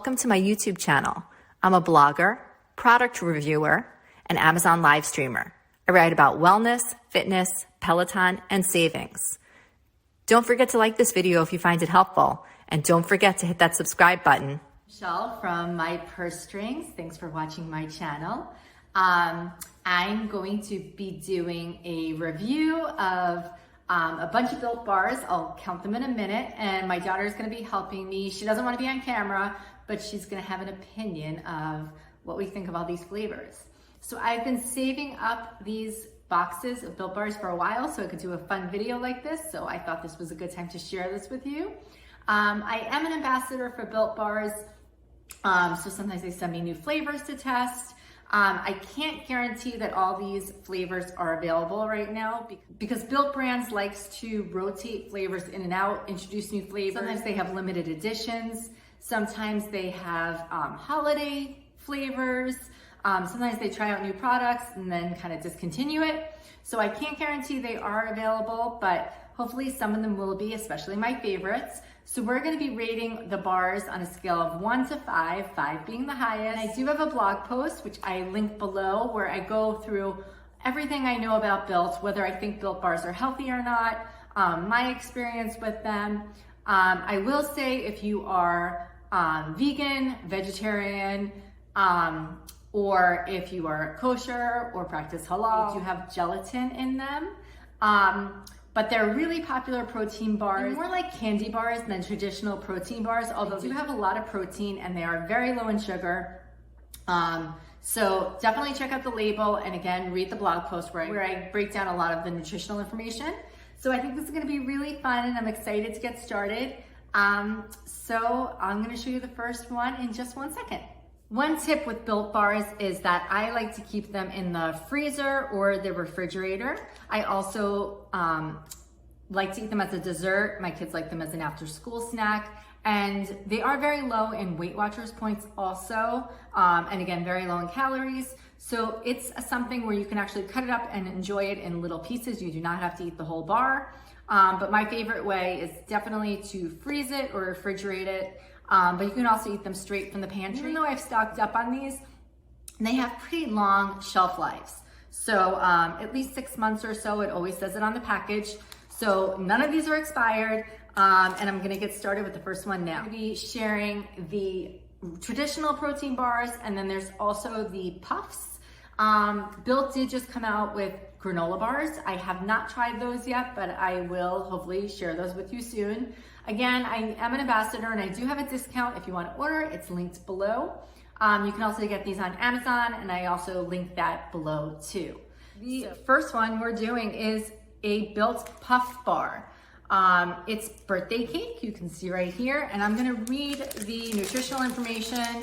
welcome to my YouTube channel. I'm a blogger, product reviewer, and Amazon live streamer. I write about wellness, fitness, Peloton, and savings. Don't forget to like this video if you find it helpful, and don't forget to hit that subscribe button. Michelle from My Purse Strings. Thanks for watching my channel. I'm going to be doing a review of a bunch of Built bars. I'll count them in a minute, and my daughter is going to be helping me. She doesn't want to be on camera, but she's going to have an opinion of what we think of all these flavors. So I've been saving up these boxes of Built bars for a while so I could do a fun video like this. So I thought this was a good time to share this with you. I am an ambassador for Built bars. So sometimes they send me new flavors to test. I can't guarantee that all these flavors are available right now because Built Brands likes to rotate flavors in and out, introduce new flavors. Sometimes they have limited editions. Sometimes they have holiday flavors. Sometimes they try out new products and then kind of discontinue it. So I can't guarantee they are available, but hopefully some of them will be, especially my favorites. So we're going to be rating the bars on a scale of 1 to 5, 5 being the highest. And I do have a blog post, which I link below, where I go through everything I know about Built, whether I think Built bars are healthy or not, my experience with them. I will say if you are vegan, vegetarian, or if you are kosher or practice halal, they do have gelatin in them. But they're really popular protein bars. They're more like candy bars than traditional protein bars, although they do have a lot of protein and they are very low in sugar. So definitely check out the label, and again, read the blog post where I break down a lot of the nutritional information. So I think this is gonna be really fun and I'm excited to get started. So I'm gonna show you the first one in just 1 second. One tip with Built bars is that I like to keep them in the freezer or the refrigerator. I also like to eat them as a dessert. My kids like them as an after school snack. And they are very low in Weight Watchers points also. And again, very low in calories. So it's something where you can actually cut it up and enjoy it in little pieces. You do not have to eat the whole bar. But my favorite way is definitely to freeze it or refrigerate it. But you can also eat them straight from the pantry. Even though I've stocked up on these, they have pretty long shelf lives. So at least 6 months or so, it always says it on the package. So none of these are expired. And I'm gonna get started with the first one now. I'm gonna be sharing the traditional protein bars, and then there's also the puffs. Built did just come out with granola bars. I have not tried those yet, but I will hopefully share those with you soon. Again, I am an ambassador and I do have a discount if you want to order. It's linked below. You can also get these on Amazon, and I also link that below too. The first one we're doing is a Built Puff Bar. It's birthday cake, you can see right here, and I'm gonna read the nutritional information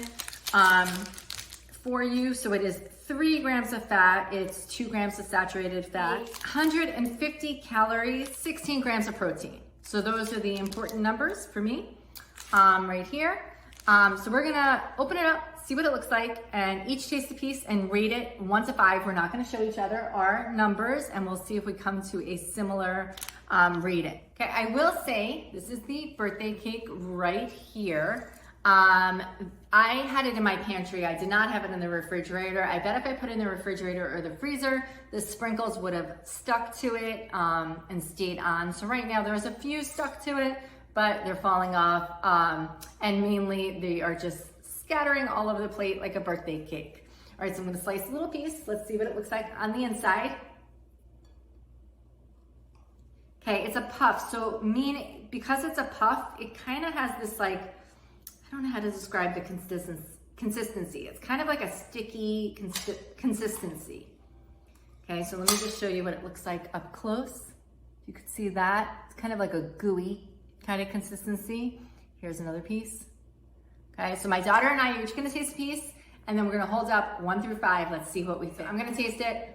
for you. So it is 3 grams of fat, it's 2 grams of saturated fat, 150 calories, 16 grams of protein. So those are the important numbers for me right here. So we're gonna open it up, see what it looks like, and each taste a piece and rate it 1 to 5. We're not gonna show each other our numbers, and we'll see if we come to a similar rating. Okay, I will say, this is the birthday cake right here. I had it in my pantry. I did not have it in the refrigerator. I bet if I put it in the refrigerator or the freezer, the sprinkles would have stuck to it and stayed on. So right now there's a few stuck to it, but they're falling off. And mainly they are just scattering all over the plate like a birthday cake. All right, so I'm gonna slice a little piece. Let's see what it looks like on the inside. Okay, it's a puff. So because it's a puff, it kind of has this like, I don't know how to describe the consistency. It's kind of like a sticky consistency. Okay, so let me just show you what it looks like up close. You could see that. It's kind of like a gooey kind of consistency. Here's another piece. Okay, so my daughter and I are each gonna taste a piece, and then we're gonna hold up 1 through 5. Let's see what we think. I'm gonna taste it.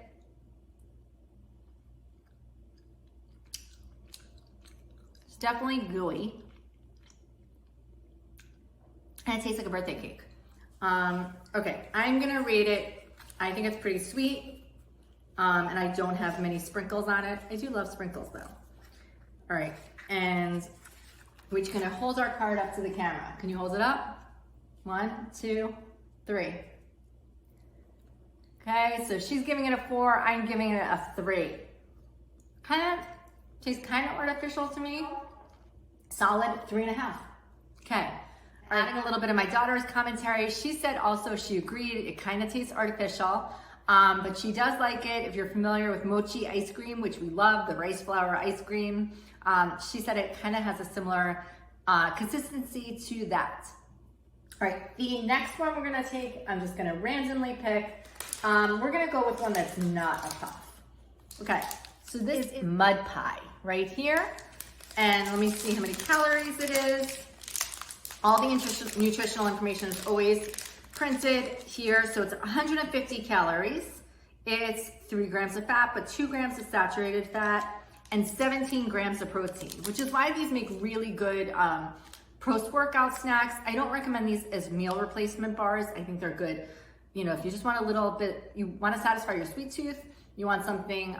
It's definitely gooey. And it tastes like a birthday cake. Okay, I'm gonna rate it. I think it's pretty sweet, and I don't have many sprinkles on it. I do love sprinkles though. All right, and we're just gonna hold our card up to the camera. Can you hold it up? 1, 2, 3. Okay, so she's giving it a 4, I'm giving it a 3. Tastes kind of artificial to me. Solid 3.5. Okay, adding a little bit of my daughter's commentary. She said also she agreed it kind of tastes artificial, but she does like it. If you're familiar with mochi ice cream, which we love, the rice flour ice cream, she said it kind of has a similar consistency to that. All right, the next one we're gonna take, I'm just gonna randomly pick. We're gonna go with one that's not a puff. Okay, so this is mud pie right here. And let me see how many calories it is. All the nutritional information is always printed here. So it's 150 calories. It's 3 grams of fat, but 2 grams of saturated fat and 17 grams of protein, which is why these make really good post-workout snacks. I don't recommend these as meal replacement bars. I think they're good. You know, if you just want a little bit, you want to satisfy your sweet tooth, you want something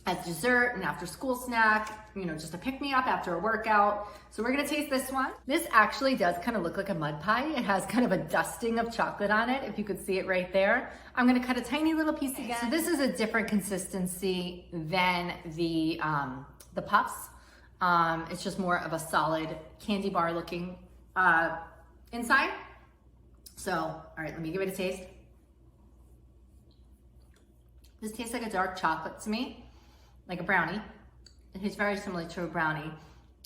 as dessert, and after school snack, you know, just a pick me up after a workout. So we're gonna taste this one. This actually does kind of look like a mud pie. It has kind of a dusting of chocolate on it, if you could see it right there. I'm gonna cut a tiny little piece again. So this is a different consistency than the puffs. It's just more of a solid candy bar looking inside. So, all right, let me give it a taste. This tastes like a dark chocolate to me. Like a brownie. It tastes very similar to a brownie.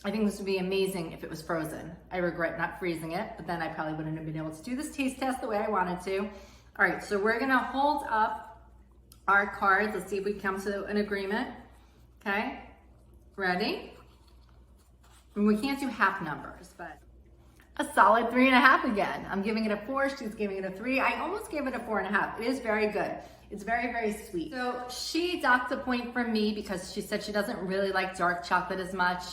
I think this would be amazing if it was frozen. I regret not freezing it, but then I probably wouldn't have been able to do this taste test the way I wanted to. All right, so we're gonna hold up our cards. Let's see if we come to an agreement. Okay, ready? And we can't do half numbers, but a solid 3.5 again. I'm giving it a 4, she's giving it a 3. I almost gave it a 4.5. It is very good. It's very, very sweet. So she docked a point from me because she said she doesn't really like dark chocolate as much.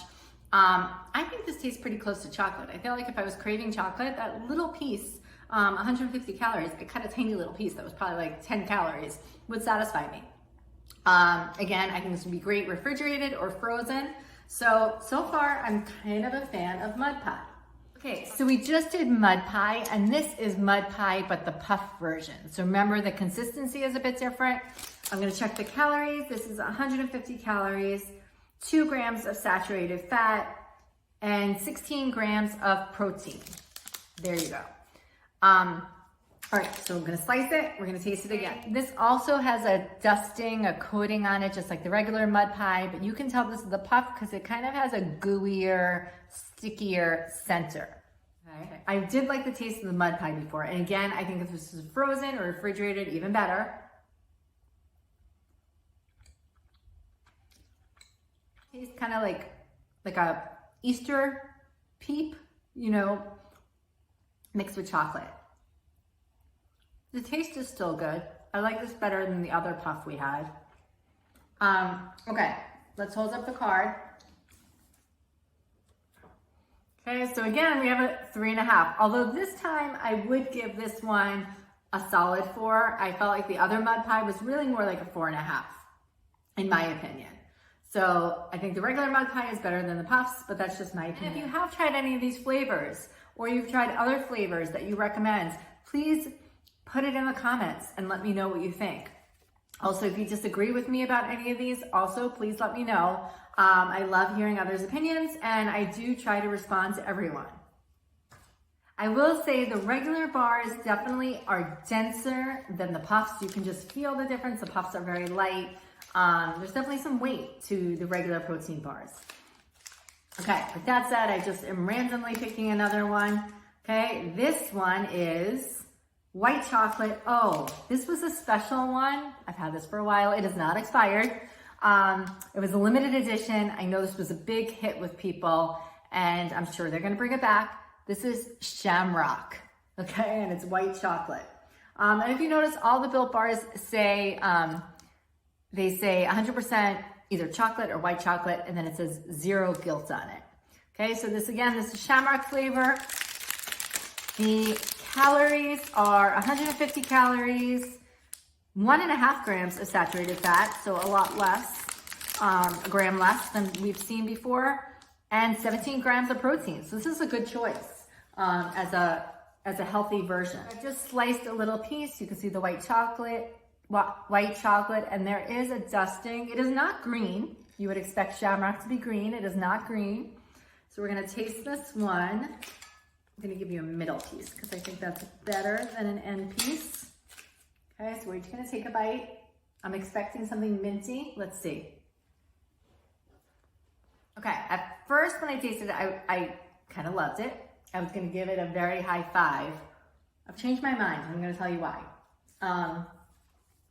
I think this tastes pretty close to chocolate. I feel like if I was craving chocolate, that little piece, 150 calories, I cut a tiny little piece that was probably like 10 calories, would satisfy me. Again, I think this would be great refrigerated or frozen. So far, I'm kind of a fan of mud pie. Okay, so we just did mud pie, and this is mud pie, but the puff version. So remember, the consistency is a bit different. I'm gonna check the calories. This is 150 calories, 2 grams of saturated fat, and 16 grams of protein. There you go. All right, so I'm gonna slice it. We're gonna taste it again. This also has a dusting, a coating on it, just like the regular mud pie, but you can tell this is the puff because it kind of has a gooier, stickier center. Okay. I did like the taste of the mud pie before, and again, I think if this is frozen or refrigerated, even better. Tastes kind of like a Easter peep, you know, mixed with chocolate. The taste is still good. I like this better than the other puff we had. Okay, let's hold up the card. Okay, so again, we have a 3.5. Although this time I would give this one a solid 4. I felt like the other mud pie was really more like a 4.5, in my opinion. So I think the regular mud pie is better than the puffs, but that's just my opinion. And if you have tried any of these flavors, or you've tried other flavors that you recommend, please put it in the comments and let me know what you think. Also, if you disagree with me about any of these, also please let me know. I love hearing others' opinions, and I do try to respond to everyone. I will say the regular bars definitely are denser than the puffs. You can just feel the difference. The puffs are very light. There's definitely some weight to the regular protein bars. Okay, with that said, I just am randomly picking another one. Okay, this one is white chocolate. Oh, this was a special one. I've had this for a while. It is not expired. It was a limited edition. I know this was a big hit with people, and I'm sure they're gonna bring it back. This is Shamrock, okay, and it's white chocolate. And if you notice, all the Built Bars say, they say 100% either chocolate or white chocolate, and then it says 0 guilt on it. Okay, so this is Shamrock flavor. The calories are 150 calories, 1.5 grams of saturated fat, so a lot less, a gram less than we've seen before, and 17 grams of protein. So this is a good choice as as a healthy version. I just sliced a little piece. You can see the white chocolate, and there is a dusting. It is not green. You would expect Shamrock to be green. It is not green. So we're gonna taste this one. I'm gonna give you a middle piece because I think that's better than an end piece. Okay, so we're just gonna take a bite. I'm expecting something minty. Let's see. Okay, at first when I tasted it, I kind of loved it. I was gonna give it a very high 5. I've changed my mind. I'm gonna tell you why.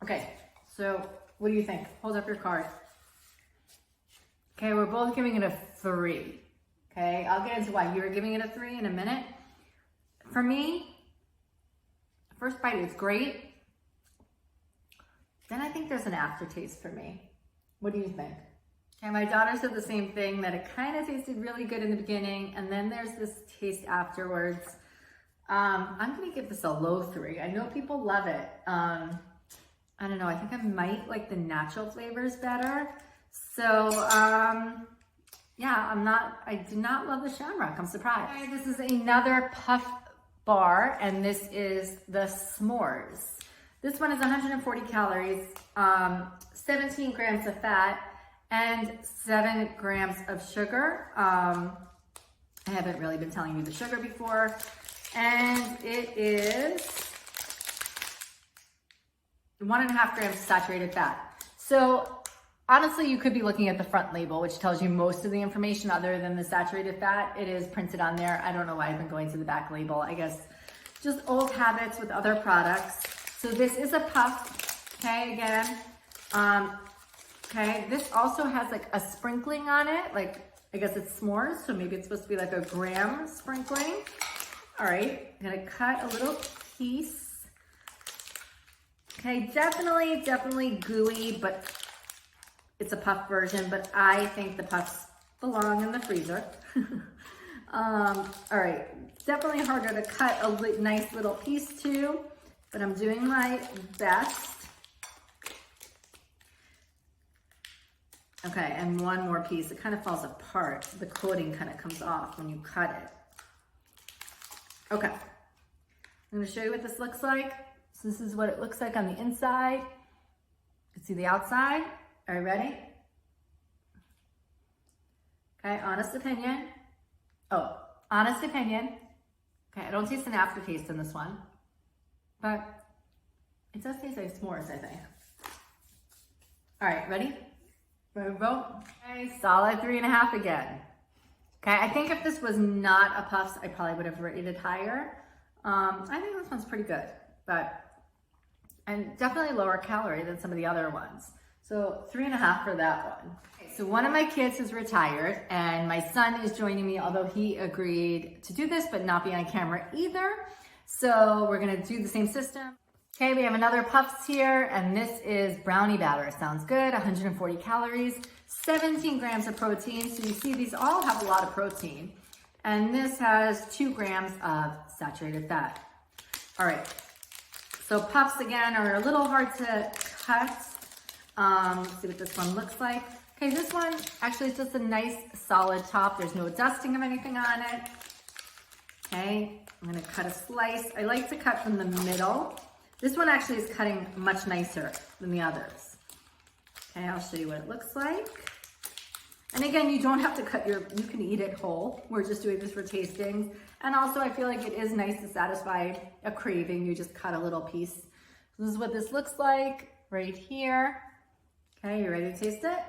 Okay, so what do you think? Hold up your card. Okay, we're both giving it a 3. Okay, I'll get into why you're giving it a 3 in a minute. For me, first bite is great. Then I think there's an aftertaste for me. What do you think? Okay, my daughter said the same thing, that it kind of tasted really good in the beginning, and then there's this taste afterwards. I'm gonna give this a low 3. I know people love it. I don't know, I think I might like the natural flavors better. So, yeah, I do not love the Shamrock. I'm surprised. Okay, this is another puff bar, and this is the s'mores. This one is 140 calories, 17 grams of fat, and 7 grams of sugar. I haven't really been telling you the sugar before. And it is 1.5 grams saturated fat. So honestly, you could be looking at the front label, which tells you most of the information other than the saturated fat. It is printed on there. I don't know why I've been going to the back label. I guess just old habits with other products. So this is a puff, okay, again. Okay, this also has like a sprinkling on it. Like, I guess it's s'mores, so maybe it's supposed to be like a gram sprinkling. All right, I'm gonna cut a little piece. Okay, definitely gooey, but it's a puff version, but I think the puffs belong in the freezer. All right, definitely harder to cut a nice little piece too, but I'm doing my best. Okay, and one more piece. It kind of falls apart. The coating kind of comes off when you cut it. Okay, I'm gonna show you what this looks like. So this is what it looks like on the inside. You can see the outside. Are you ready? Okay, honest opinion. Oh, honest opinion. Okay, I don't taste an aftertaste in this one, but it does taste like s'mores, I think. All right, ready? Ready to vote? Okay, solid 3.5 again. Okay, I think if this was not a puffs, I probably would have rated it higher. I think this one's pretty good, and definitely lower calorie than some of the other ones. So 3.5 for that one. Okay, so one of my kids is retired and my son is joining me, although he agreed to do this, but not be on camera either. So we're gonna do the same system. Okay, we have another puffs here, and this is brownie batter. Sounds good, 140 calories, 17 grams of protein. So you see these all have a lot of protein. And this has 2 grams of saturated fat. All right, so puffs again are a little hard to cut. Let's see what this one looks like. Okay, this one actually is just a nice solid top. There's no dusting of anything on it. Okay, I'm gonna cut a slice. I like to cut from the middle. This one actually is cutting much nicer than the others. Okay, I'll show you what it looks like. And again, you don't have to cut you can eat it whole. We're just doing this for tastings. And also I feel like it is nice to satisfy a craving. You just cut a little piece. So this is what this looks like right here. Okay, you ready to taste it? It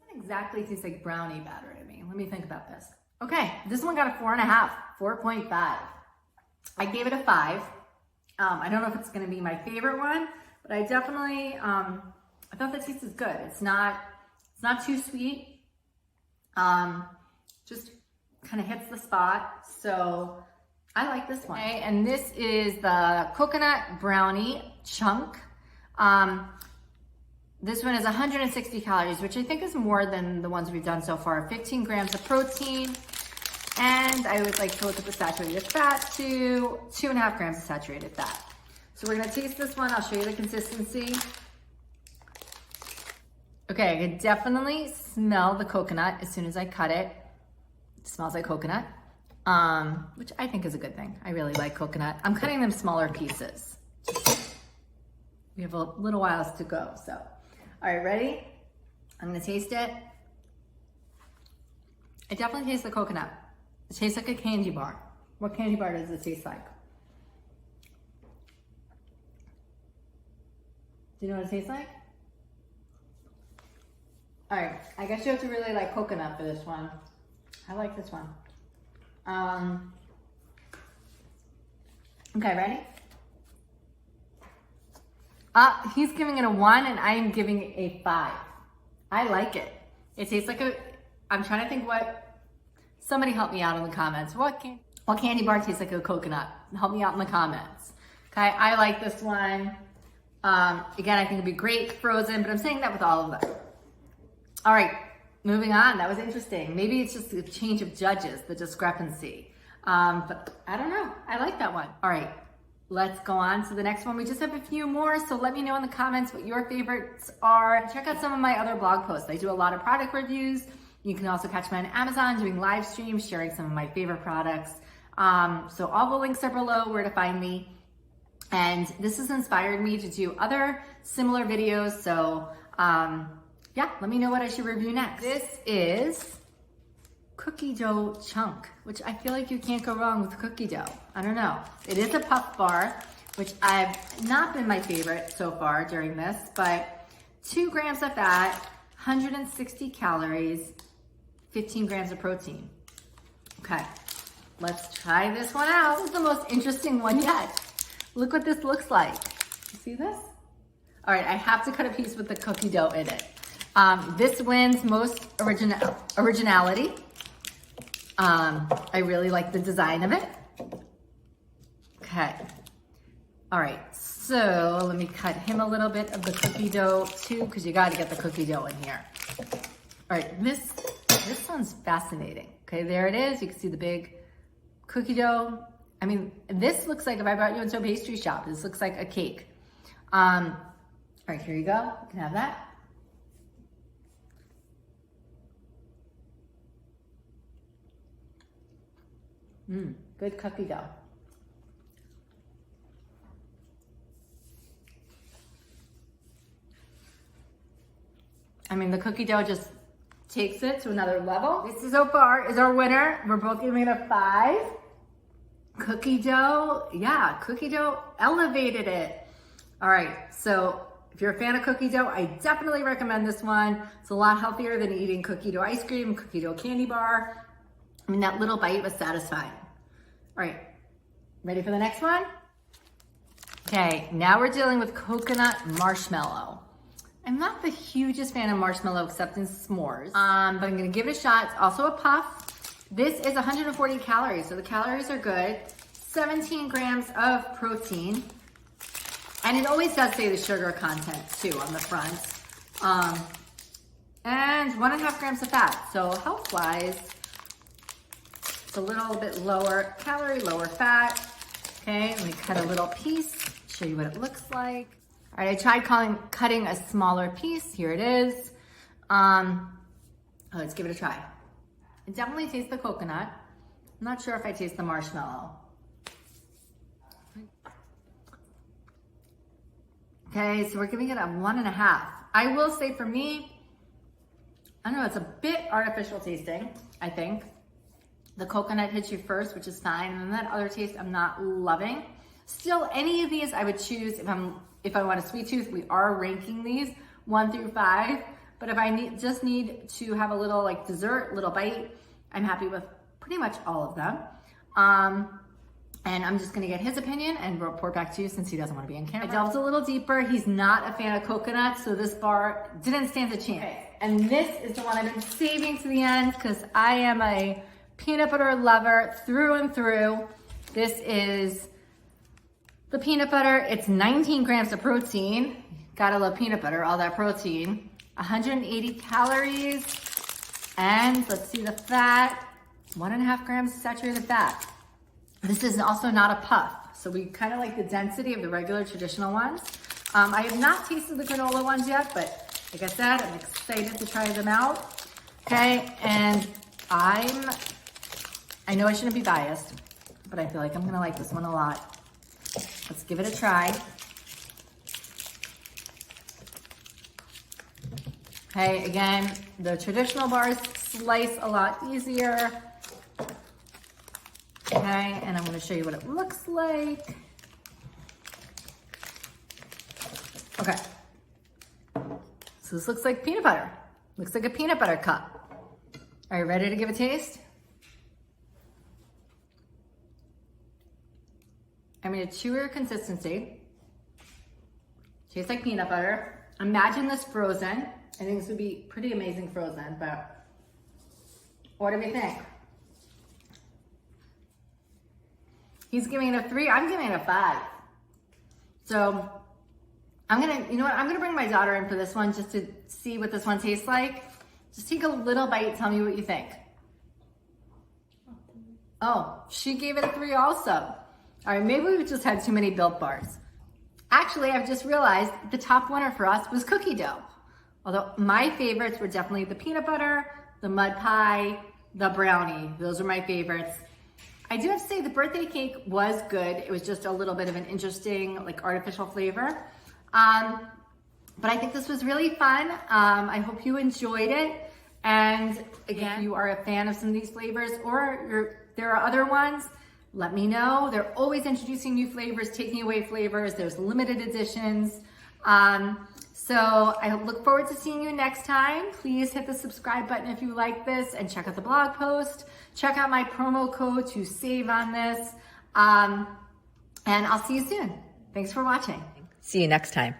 doesn't exactly taste like brownie batter to me. Let me think about this. Okay, this one got a 4.5, 4.5. I gave it a 5. I don't know if it's gonna be my favorite one, but I definitely, I thought the taste is good. It's not too sweet. Just kind of hits the spot. So I like this one. Okay, and this is the coconut brownie chunk. This one is 160 calories, which I think is more than the ones we've done so far. 15 grams of protein. And I always like to look at the saturated fat too. 2.5 grams of saturated fat. So we're gonna taste this one. I'll show you the consistency. Okay, I can definitely smell the coconut as soon as I cut it. It smells like coconut. which I think is a good thing. I really like coconut. I'm cutting them smaller pieces. We have a little whiles to go, so. All right, ready? I'm gonna taste it. It definitely tastes like coconut. It tastes like a candy bar. What candy bar does it taste like? Do you know what it tastes like? All right, I guess you have to really like coconut for this one. I like this one. Okay, ready? He's giving it a 1 and I am giving it a 5. I like it. It tastes like I'm trying to think somebody help me out in the comments. What candy bar tastes like a coconut? Help me out in the comments. Okay, I like this one. Again, I think it'd be great frozen, but I'm saying that with all of them. All right, moving on. That was interesting. Maybe it's just a change of judges, the discrepancy. But I don't know. I like that one. All right, let's go on to the next one. We just have a few more, so let me know in the comments what your favorites are. Check out some of my other blog posts. I do a lot of product reviews. You can also catch me on Amazon doing live streams, sharing some of my favorite products. So all the links are below where to find me. And this has inspired me to do other similar videos. So yeah, let me know what I should review next. This is cookie dough chunk, which I feel like you can't go wrong with cookie dough. I don't know. It is a puff bar, which I've not been my favorite so far during this, but 2 grams of fat, 160 calories, 15 grams of protein. Okay, let's try this one out. This is the most interesting one yet. Look what this looks like. You see this? All right, I have to cut a piece with the cookie dough in it. This wins most originality. I really like the design of it. Okay. All right, so let me cut him a little bit of the cookie dough too, because you got to get the cookie dough in here. All right, this one's fascinating. Okay, there it is. You can see the big cookie dough. I mean, this looks like if I brought you into a pastry shop, this looks like a cake. All right, here you go. You can have that. Good cookie dough. I mean, the cookie dough just takes it to another level. This is so far is our winner. We're both giving it a 5. Cookie dough, yeah, cookie dough elevated it. All right, so if you're a fan of cookie dough, I definitely recommend this one. It's a lot healthier than eating cookie dough ice cream, cookie dough candy bar. I mean, that little bite was satisfying. All right, ready for the next one? Okay, now we're dealing with coconut marshmallow. I'm not the hugest fan of marshmallow except in s'mores, but I'm gonna give it a shot. It's also a puff. This is 140 calories, so the calories are good. 17 grams of protein. And it always does say the sugar content too on the front. And 1.5 grams of fat. So health-wise, it's a little bit lower calorie, lower fat. Okay, let me cut a little piece, show you what it looks like. All right, I tried cutting a smaller piece. Here it is. Let's give it a try. It definitely tastes the coconut. I'm not sure if I taste the marshmallow. Okay, so we're giving it a 1.5. I will say for me, I don't know, it's a bit artificial tasting, I think. The coconut hits you first, which is fine, and then that other taste I'm not loving. Still, any of these I would choose if I want a sweet tooth. We are ranking these 1 through 5, but if I just need to have a little like dessert, little bite, I'm happy with pretty much all of them. And I'm just gonna get his opinion and report back to you since he doesn't wanna be on camera. I delved a little deeper. He's not a fan of coconut, so this bar didn't stand a chance. Okay. And this is the one I've been saving to the end because I am a peanut butter lover through and through. This is the peanut butter. It's 19 grams of protein. Gotta love peanut butter, all that protein. 180 calories. And let's see the fat. 1.5 grams of saturated fat. This is also not a puff. So we kind of like the density of the regular traditional ones. I have not tasted the granola ones yet, but like I said, I'm excited to try them out. Okay, and I'm I know I shouldn't be biased, but I feel like I'm gonna like this one a lot. Let's give it a try. Okay, again, the traditional bars slice a lot easier. Okay, and I'm gonna show you what it looks like. Okay, so this looks like peanut butter. Looks like a peanut butter cup. Are you ready to give a taste? I mean, a chewier consistency. Tastes like peanut butter. Imagine this frozen. I think this would be pretty amazing frozen, but what do we think? He's giving it a 3, I'm giving it a 5. So I'm gonna bring my daughter in for this one just to see what this one tastes like. Just take a little bite, tell me what you think. Oh, she gave it a 3 also. All right, maybe we just had too many Built Bars. Actually, I've just realized the top winner for us was cookie dough. Although my favorites were definitely the peanut butter, the mud pie, the brownie. Those are my favorites. I do have to say the birthday cake was good. It was just a little bit of an interesting, like artificial flavor. But I think this was really fun. I hope you enjoyed it. And again, if you are a fan of some of these flavors or there are other ones, let me know. They're always introducing new flavors, taking away flavors. There's limited editions. So I look forward to seeing you next time. Please hit the subscribe button if you like this and check out the blog post. Check out my promo code to save on this. And I'll see you soon. Thanks for watching. See you next time.